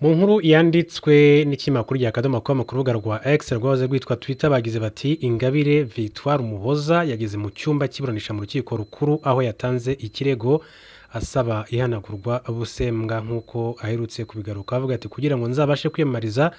Mu nkuru yanditswe n'ikinyamakuru rya Kadomakuru ku rubuga rwa X rwahoze rwitwa Twitter bagize bati Ingabire Victoire Umuhoza yageze mu cyumba cy'iburanisha mu rukiko rukuru aho yatanze ikirego asaba ihanagurwa busembwa nk'uko aherutse kubigaruka avuga ati kugira ngo nzabashe kwiyamamariza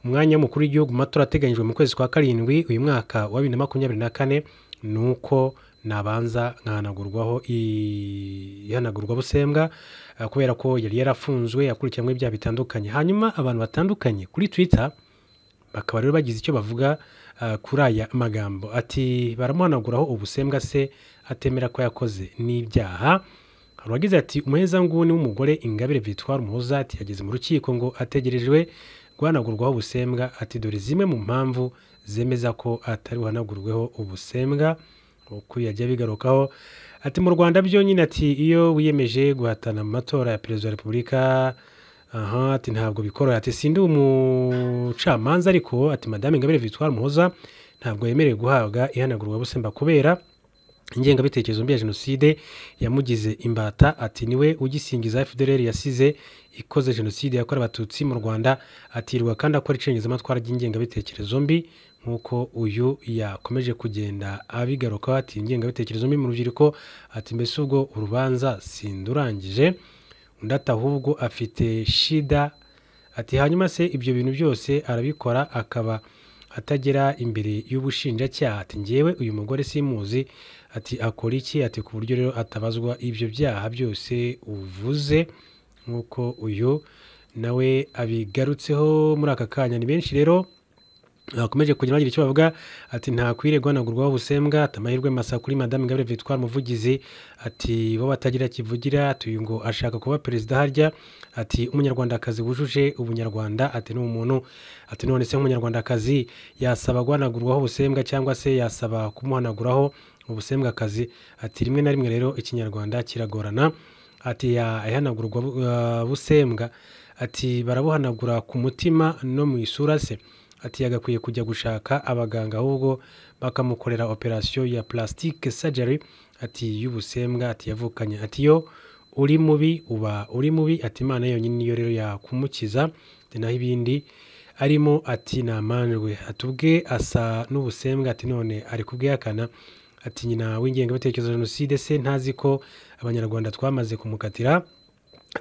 umwanya w'umukuru w'igihugu mu matora ateganyijwe mu kwezi kwa karindwi uyu mwaka wa 2024 nuko nabanza nkahanagurwaho ihanagurwa busembwa kubera ko yari yarafunzwe yakurikiranwe ibyaha bitandukanye. Hanyuma abantu batandukanye kuri Twitter bakaba rero bagize icyo bavuga kuri aya magambo ati baramuhanaguraho ubusembwa se atemera ko yakoze n'ibyaha. Aragize ati umuheza nguni w'umugore Ingabire Victoire Umuhoza ati yageze mu rukiko ngo ategerejwe guhanagurwaho ubusembwa ati dore zimwe mu mpamvu zemeza ko atari buhanagurweho ubusembwa uko yajya bigarukaho ati mu Rwanda byonyine ati iyo wiyemeje guhatana mu matora ya Perezida wa Repubulika ati ntabwo bikora ati sindi umucamanza ariko ati Madame Ingabire Victoire Umuhoza ntabwo yemerewe guhabwa ihanagurwa busembwa kubera ingengabitekerezo mbi ya jenoside yamugize imbata ati niwe ugisingiza FDLR yasize ikoze jenoside yakorewe abatutsi mu Rwanda atirwa kandi akora icengezamatwara ry'ingengabitekerezo mbi nkuko uyu yakomeje kugenda abigaruka ati ingengabitekerezo mbi mu rubyiruko ati mbese ubwo urubanza sindurangije undi ahubwo afite shida ati hanyuma se ibyo bintu byose arabikora akaba atagera imbere y'ubushinjacyaha ati ngewe uyu mugore simuzi ati akora iki ati ku buryo rero atabazwa ibyo byaha byose uvuze nkuko uyu nawe abigarutseho muri aka kanya. Ni benshi rero akomeje kugira bagira icyo bavuga ati nta kwire guhanagurwaho ubusembwa atamahirwe masa kuri Madame Ingabire Victoire Umuvugizi ati bo batagira kivugira ati ngo ashaka kuba perezida harya ati umunyarwandakazi wujuje ubunyarwanda ati n'umuntu ati none se umunyarwandakazi yasaba guhanagurwaho ubusembwa cyangwa se yasaba kumuhanaguraho ubusembwa kazi ati rimwe na rimwe rero ikinyarwanda kiragorana ati yahanagurwa busembwa ati barabuhanagura ku mutima no mu isura se ati yagakwiye kujya gushaka abaganga ahubwo bakamukorera operation ya plastic surgery ati y'ubusembwa ati yavukanye ati yo uri mubi uba uri mubi ati Imana yonyine niyo rero yakumukiza naho ibindi arimo ati namanjwe atubwe asa n'ubusembwa ati none ari kubwihakana ati nyina w'ingengabitekerezo jenoside se ntazi ko abanyarwanda twamaze kumukatira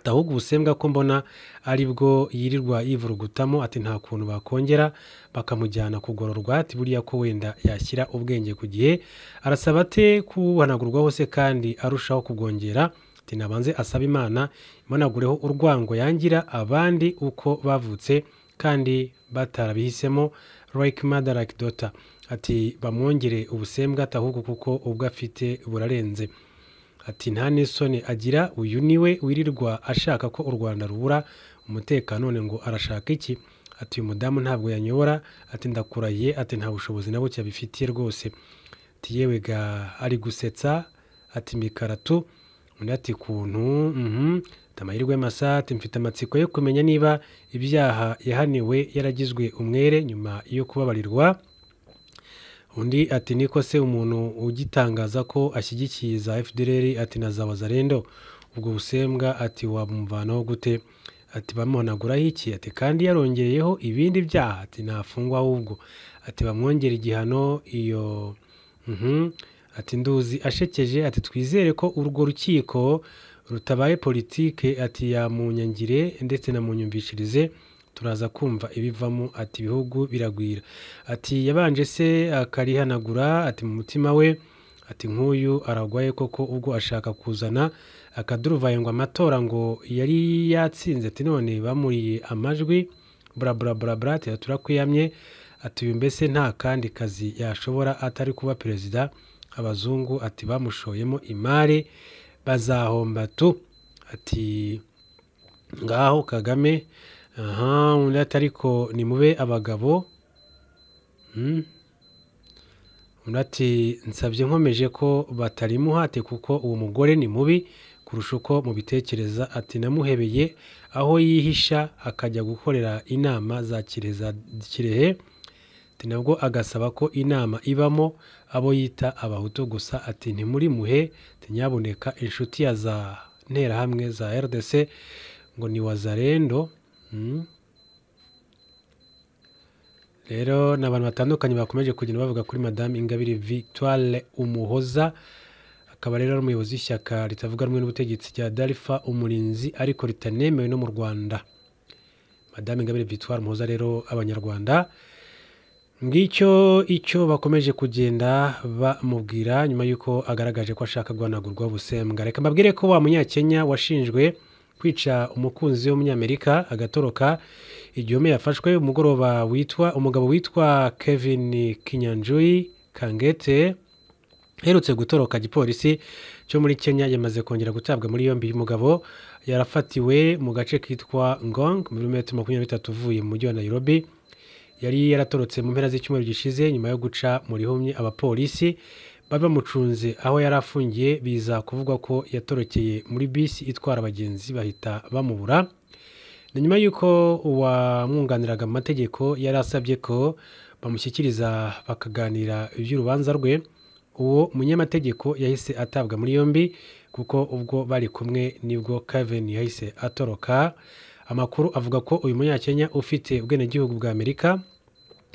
ahubwo ubusembwa ko mbona ari bwo yirirwa yivurugutamo ati nta kuntu bakongera bakamujyana kugororwa ati buriya ko wenda yashyira ubwenge ku gihe arasaba ate kuhanagurwaho se kandi arushaho kubwongera ati nabanze asaba Imana imanagureho urwango yangira abandi uko bavutse kandi batarabihisemo like mother like daughter ati bamwongere ubusembwa ahubwo kuko ubwo afite burarenze ati nta n'isoni agira uyu niwe wirirwa ashaka ko u Rwanda rubura umutekano none ngo arashaka iki ati uyu mudamu ntabwo yanyobora ati ndakurahiye ati nta bushobozi nabo cyabifitiye rwose ati yewe ga ari gusetsa ati mikaratu undi ati kuntu tamahirwe masa ati mfite amatsiko yo kumenya niba ibyaha yahaniwe yaragizwe umwere nyuma yo kubabarirwa. Undi ati niko se umuntu ugitangaza ko ashyigikiye za FDLR ati nazabazarendo ubwo busembwa ati wabumvanaho gute ati bamuhanaguraho iki ati kandi yarongereyeho ibindi byaha ati nafungwa ahubwo ati bamwongera igihano iyo ati nduzi ashekeje ati twizere ko urwo rukiko rutabaye politike ati yamunyangire ndetse na munyumvishirize turaza kumva ibivamo ati ibihugu biragwira ati yabanje se akarihanagura ati mu mutima we ati nk'uyu aragwaye koko ubwo ashaka kuzana akaduruvaye ngo amatora ngo yari yatsinze ati none bamuriye amajwi bra ati turakwiyamye ati uyu mbese nta kandi kazi yashobora atari kuba perezida abazungu ati bamushoyemo imari bazahomba tu ati ngaho Kagame undi atariko ni mube abagabo undi ati nsabye nkomeje ko batarimuhate kuko uwo mugore ni mubi kurusha uko mubitekereza ati namuhebeye aho yihisha akajya gukorera inama za Kirehe ati nabwo agasaba ko inama ibamo abo yita abahutu gusa ati ntimuri muhe nyaboneka inshuti ya za nterahamwe za RDC ngo ni wazarendo rero n'abantu batandukanye bakomeje kugenda bavuga kuri Madame Ingabire Victoire Umuhoza, akaba rero ari umuyobozi w'ishyaka ritavuga rumwe n'ubutegetsi rya Dalfa Umurinzi ariko ritanemewe no mu Rwanda. Madame Ingabire Victoire Umuhoza rero abanyarwanda ngicyo icyo bakomeje kugenda bamubwira nyuma y'uko agaragaje ko ashaka guhanagurwa ubusembwa. Reka mbabwire ko wa munyakenya washinjwe kwica umukunzi w'umunyamerika agatoroka igihome yafashwe umugabo witwa Kevin Kinyanjui Kangete herutse gutoroka gipolisi cyo muri Kenya yamaze kongera gutabwa muri yombi. Uyu mugabo yarafatiwe mu gace kitwa Ngong muri metero 23 uvuye mu mujyi wa Nairobi. Yari yaratorotse mu mpera z'icyumweru gishize nyuma yo guca muri humye abapolisi baba bamucunze aho yari afungiye, biza kuvugwa ko yatorokeye muri bisi itwara abagenzi bahita bamubura. Na nyuma y'uko uwamwunganiraga mu mategeko yari asabye ko bamushyikiriza bakaganira iby'urubanza rwe, uwo munyamategeko yahise atabwa muri yombi kuko ubwo bari kumwe nibwo Kevin yahise atoroka. Amakuru avuga ko uyu munyakenya ufite ubwenegihugu bwa Amerika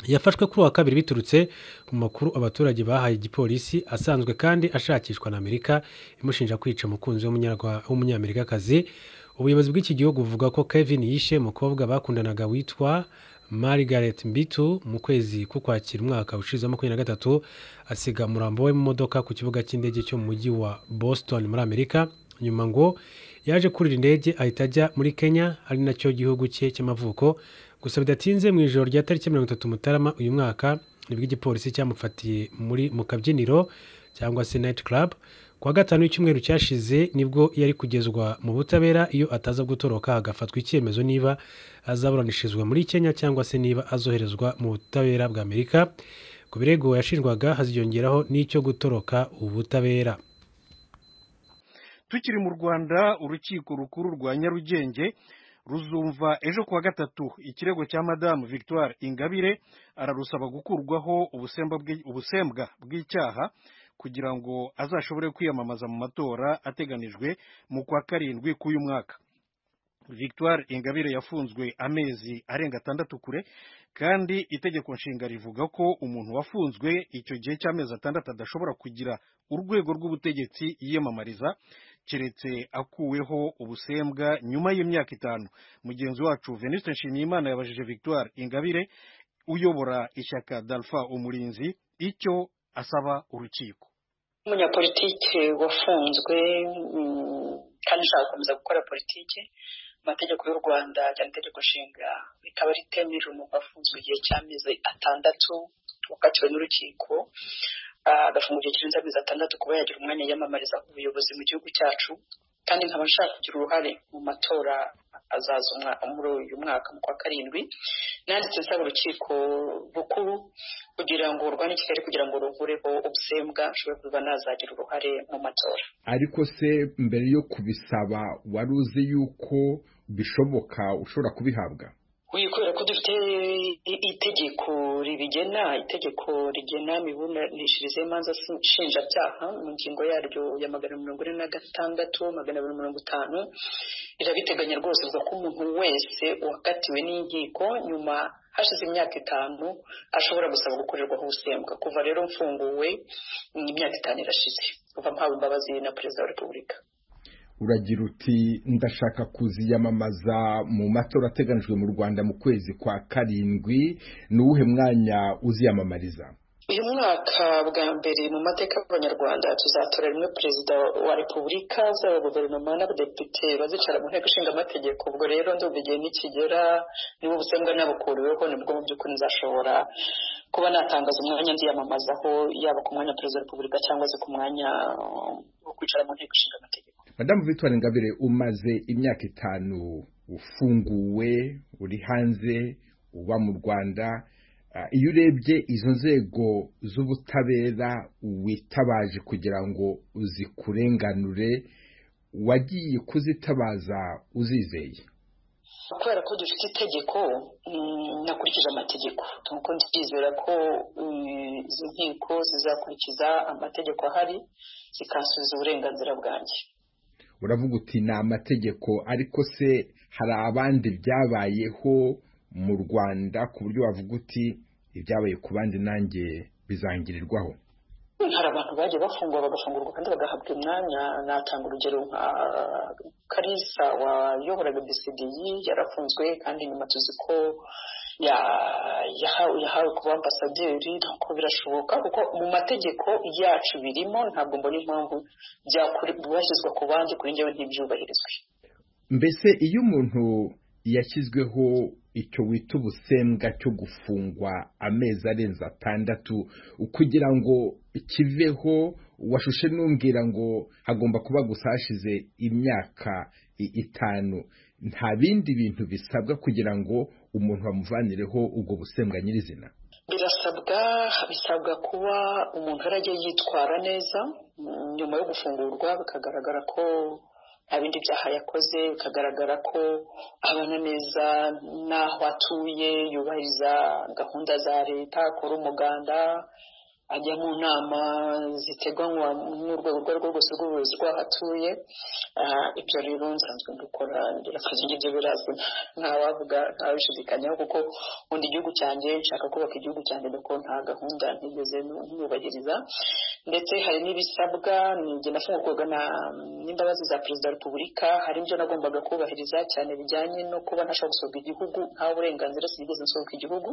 yafashwe kuri wa kabiri biturutse mu makuru abaturage bahaye igipolisi, asanzwe kandi ashakishwa na Amerika imushinja kwica umukunzi w'umunyamerikakazi. Ubuyobozi bw'iki gihugu buvuga ko Kevin yishe umukobwa bakundanaga witwa Margaret Mbitu mu kwezi k'Ukwakira umwaka ushize 2023, asiga umurambo we mu modoka ku kibuga cy'indege cyo mu mujyi wa Boston muri Amerika. Nyuma ngo yaje kurira indege ahita ajya muri Kenya, ari nacyo gihugu cye cy'amavuko. Gusa bidatinze mu ijoro rya tariki 30 Mutarama uyu mwaka nibwo igipolisi cyamufatiye mu kabyiniro cyangwa se night club. Kwa gatanu w'icyumweru cyashize nibwo yari kugezwa mu butabera iyo ataza gutoroka agafatwa icyemezo niba azaburanishirizwa muri Kenya cyangwa se niba azoherezwa mu butabera bwa Amerika. Ku birego yashinjwaga haziyongeraho n'icyo gutoroka ubutabera. Tukiri mu Rwanda, urukiko rukuru rwa Nyarugenge ruzumva ejo kuwa gatatu ikirego cya Madame Victoire Ingabire, ararusaba gukurwaho ubusembwa bw'icyaha kugira ngo azashobore kwiyamamaza mu matora ateganijwe mu kwa karindwi k'uyu mwaka. Victoire Ingabire yafunzwe amezi arenga 6 kure, kandi itegeko nshinga rivuga ko umuntu wafunzwe icyo gihe cy'amezi 6 adashobora kugira urwego rw'ubutegetsi yiyamamariza keretse akuweho ubusembwa nyuma y'imyaka 5. Mugenzi wacu Venuste Nshimiyimana yabajije Victoire Ingabire uyobora ishyaka Dalfa Umurinzi icyo asaba urukiko. Umunyapolitike wafunzwe kandi ashaka gukomeza gukora politiki, amategeko y'u Rwanda cyane itegeko nshinga rikaba ritemeje umuntu wafunzwe igihe cy'amezi 6 wakatiwe n'urukiko agafungwa igihe kirenze amezi 6 kuba yagira umwanya yiyamamariza ubuyobozi mu gihugu cyacu, kandi nkaba nshaka kugira uruhare mu matora azaza muri uyu mwaka mu kwa karindwi. Nanditse nsaba urukiko rukuru kugira ngo urwane Kigali kugira ngo ruvureho ubusembwa ashobore kuba nazagira uruhare mu matora. Ariko se mbere yo kubisaba wari uzi yuko bishoboka ushobora kubihabwa? Kubera ko dufite itegeko rigena imiburanishirize y'imanza nshinjabyaha mu ngingo yaryo ya 146 250 irabiteganya rwose, bivuga ko umuntu wese wakatiwe n'inkiko nyuma hashize imyaka 5 ashobora gusaba gukorerwaho ubusembwa. Kuva rero mfunguwe imyaka 5 irashize kuva mpawe imbabazi na Perezida wa Repubulika. Uragira uti ndashaka kuziyamamaza mu matora ateganijwe mu Rwanda mu kwezi kwa karindwi, n'uwuhe mwanya uziyamamariza? Uyu mwaka bwa mbere mu mateka y'Abanyarwanda tuzatora rimwe Perezida wa Repubulika, zaba guverinoma n'abadepite bazicara mu nteko ishinga amategeko. Ubwo rero ndumva igihe nikigera niba ubusembwa nabukuriweho nibwo mu by'ukuri nzashobora kuba natangaza umwanya nziyamamazaho, yaba ku mwanya Perezida wa Repubulika cyangwa se ku mwanya wo kwicara mu nteko ishinga amategeko. Madame Victoire Ingabire, umaze imyaka 5 ufunguwe, uri hanze, uba mu Rwanda. Iyo urebye izo nzego z'ubutabera witabaje kugira ngo uzikurenganure, wagiye kuzitabaza uzizeye? Kubera ko dufite itegeko nakurikije amategeko, nuko ndizera ko izi nkiko zizakurikiza amategeko ahari zikansubiza uburenganzira bwanjye. Uravuga uti na amategeko, ariko se hari abandi byabayeho mu Rwanda ku buryo wavuga uti ibyabaye ku bandi nanjye bizangirirwaho? hari abantu bagiye bafungwa bagafungurwa kandi bagahabwa imyanya. Natanga urugero nka Kalisa wayoboraga BCDI yarafunzwe kandi nyuma tuzi ko yahawe kuba ambasaderi. Ntabwo birashoboka kuko mu mategeko yacu birimo, ntabwo mbona impamvu byashyizwa ku bandi kuri njyewe ntibyubahirizwe. Mbese iyo umuntu yashyizweho icyo wita ubusembwa cyo gufungwa amezi arenze 6 kugira ngo kiveho, washushe numbwira ngo hagomba kuba gusa hashize imyaka 5, nta bindi bintu bisabwa kugira ngo umuntu bamuvanireho ubwo busembwa nyirizina? Bisabwa kuba umuntu arajya yitwara neza nyuma yo gufungurwa, bikagaragara ko nta bindi byaha yakoze, bikagaragara ko abana neza n'aho atuye, yubahiriza gahunda za leta, akora umuganda, ajya mu nama ziteganywa n'urwego urwo ari rwo rwose rw'ubuyobozi rw'aho atuye. Ibyo rero nsanzwe mbikora, akazi ngibyo birazwi ntawabishidikanyaho, kuko nkunda igihugu cyanjye, nshaka kubaka igihugu cyanjye, nuko nta gahunda ntigeze nubahiriza. Ndetse hari n'ibisabwa, njye nafungurwaga n'imbabazi za Perezida wa Repubulika, hari ibyo nagombaga kubahiriza cyane bijyanye no kuba ntashobora gusohoka igihugu, nta burenganzira sinigeze nsohoka igihugu.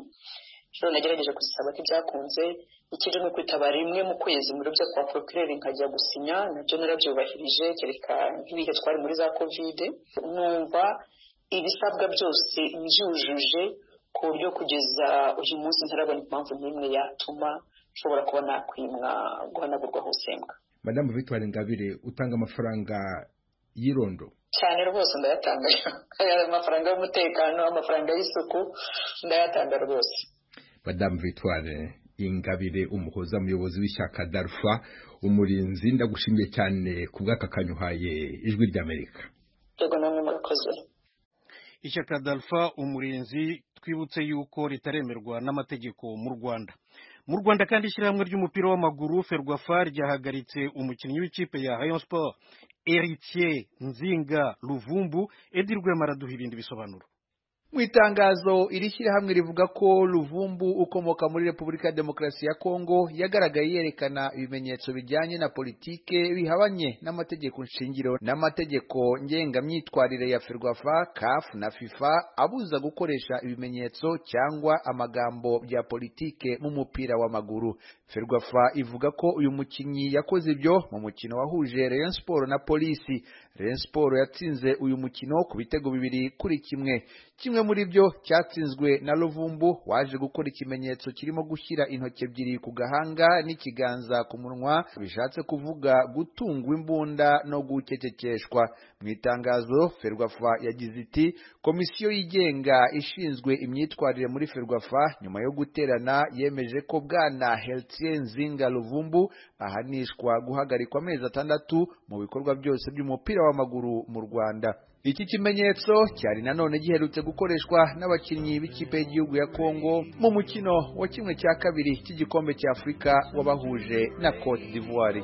Rero nagerageje kuzisaba ko ibyakunze. Ikindi ni ukwitaba rimwe mu kwezi mu biro byo kwa procureur nkajya gusinya, nabyo narabyubahirije, kereka nk'ibihe twari muri za Covid. Numva ibisabwa byose byujuje ku buryo kugeza uyu munsi ntarabona impamvu n'imwe yatuma nshobora kuba nakwimwa guhanagurwa hosembwa. Madame Victoire Ingabire, utanga amafaranga y'irondo? Cyane rwose ndayatanga. Amafaranga y'umutekano, amafaranga y'isuku ndayatanga rwose. Madame Victoire Ingabire, umuhoza muyobozi w'ishyaka Dalfa umurinzi, ndagushimiye cyane kubw'aka kanyuhaye Ijwi ry'Amerika. Yego, namwe murakoze. Ishyaka Dalfa umurinzi, twibutse yuko ritaremerwa n'amategeko mu Rwanda. Mu Rwanda kandi ishyirahamwe ry'umupira w'amaguru Ferwafa ryahagaritse umukinnyi w'ikipe ya Rayon Sport Héritier Nzinga Luvumbu. Edi Rwema araduha ibindi bisobanuro. Mu itangazo iri shyirahamwe rivuga ko Luvumbu ukomoka muri Repubulika ya Demokarasi ya Kongo yagaragaye yerekana ibimenyetso bijyanye na politike bihabanye n'amategeko nshingiro n'amategeko ngengamyitwarire ya Ferwafa, CAF na FIFA abuza gukoresha ibimenyetso cyangwa amagambo bya politike mu mupira w'amaguru. Ferwafa ivuga ko uyu mukinnyi yakoze ibyo mu mukino wahuje Rayon Sport na Polisi. Rayon Sport yatsinze uyu mukino ku bitego 2-1. Kimwe muri byo cyatsinzwe na Luvumbu waje gukora ikimenyetso kirimo gushyira intoki ebyiri ku gahanga n'ikiganza ku munwa, bishatse kuvuga gutungwa imbunda no gucecekeshwa. Mu itangazo Ferwafa yagize iti komisiyo yigenga ishinzwe imyitwarire muri Ferwafa nyuma yo guterana yemeje ko bwana Héritier Nzinga Luvumbu ahanishwa guhagarikwa amezi 6 mu bikorwa byose by'umupira w'amaguru mu Rwanda. Iki kimenyetso cyari nanone giherutse gukoreshwa n'abakinnyi b'ikipe y'igihugu ya Kongo mu mukino wa 1/2 cy'igikombe cya Afurika wabahuje na Cote d'Ivoire.